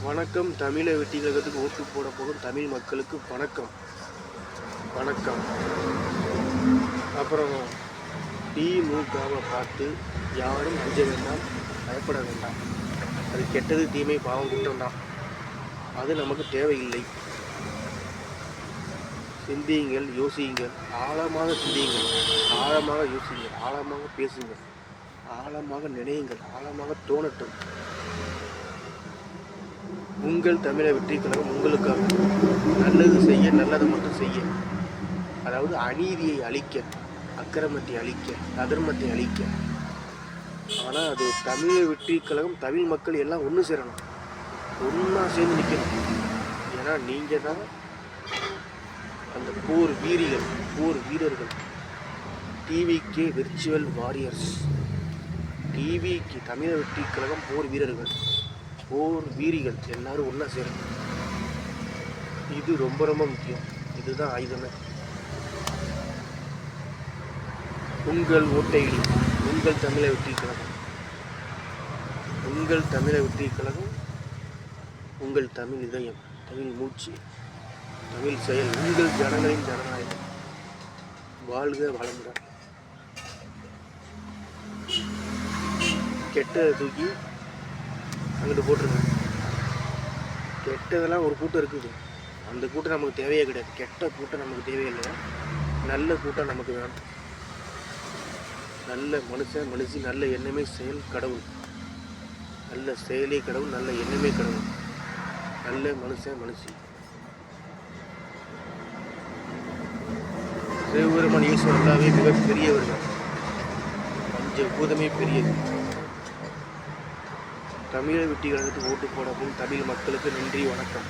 வணக்கம். தமிழை வெற்றி கழகத்துக்கு ஓட்டு போட போகும் தமிழ் மக்களுக்கு வணக்கம். வணக்கம். அப்புறம் திமுகவை பார்த்து யாரும் அஞ்ச வேண்டாம், பயப்பட வேண்டாம். அது கெட்டது, தீமை, பாவம், குற்றம் தான். அது நமக்கு தேவையில்லை. சிந்தியுங்கள், யோசியுங்கள், ஆழமாக சிந்தியுங்கள், ஆழமாக யோசியுங்கள், ஆழமாக பேசுங்கள், ஆழமாக நினையுங்கள், ஆழமாக தோணட்டும். உங்கள் தமிழை வெற்றி கழகம் உங்களுக்காக. நல்லது செய்ய, நல்லதை மட்டும் செய்ய. அதாவது அநீதியை அழிக்க, அக்கிரமத்தை அழிக்க, அதர்மத்தை அழிக்க. ஆனால் அது தமிழை வெற்றி கழகம், தமிழ் மக்கள் எல்லாம் ஒன்று சேரணும், ஒன்றா சேர்ந்து நிற்கணும். ஏன்னா நீங்கள் தான் அந்த போர் வீரிகள், போர் வீரர்கள். TVK virtual warriors. டிவிக்கு தமிழை வெற்றி கழகம் போர் வீரர்கள், போர் வீரிகள் எல்லாரும் ஒன்றா சேரும். இது ரொம்ப ரொம்ப முக்கியம். இதுதான் ஆயுதமே. உங்கள் ஓட்டையிடி, உங்கள் தமிழை வெற்றி கழகம், உங்கள் தமிழை வெற்றி கழகம், உங்கள் தமிழ் இதயம், தமிழ் மூச்சு, தமிழ் செயல், உங்கள் ஜனங்களின் ஜனநாயகம். வாழ்க வளமுடன். கெட்டதை தூக்கி அங்கிட்டு போட்டுருங்க. கெட்டதெல்லாம் ஒரு கூட்டம் இருக்குது, அந்த கூட்டம் நமக்கு தேவையே கிடையாது. கெட்ட கூட்டம் நமக்கு தேவையில்லை, நல்ல கூட்டம் நமக்கு வேணும். நல்ல மனுஷன் மனுஷி, நல்ல எண்ணமே செயல் கடவுள், நல்ல செயலே கடவுள், நல்ல எண்ணமே கடவுள், நல்ல மனுஷன் மனுஷி. சிவபெருமான் ஈஸ்வரன் அல்லாவே மிக பெரியவர்கள், பஞ்ச பூதமே பெரியது. தமிழை வெற்றி கழகத்துக்கு ஓட்டு போடவும் தமிழ் மக்களுக்கு நன்றி, வணக்கம்.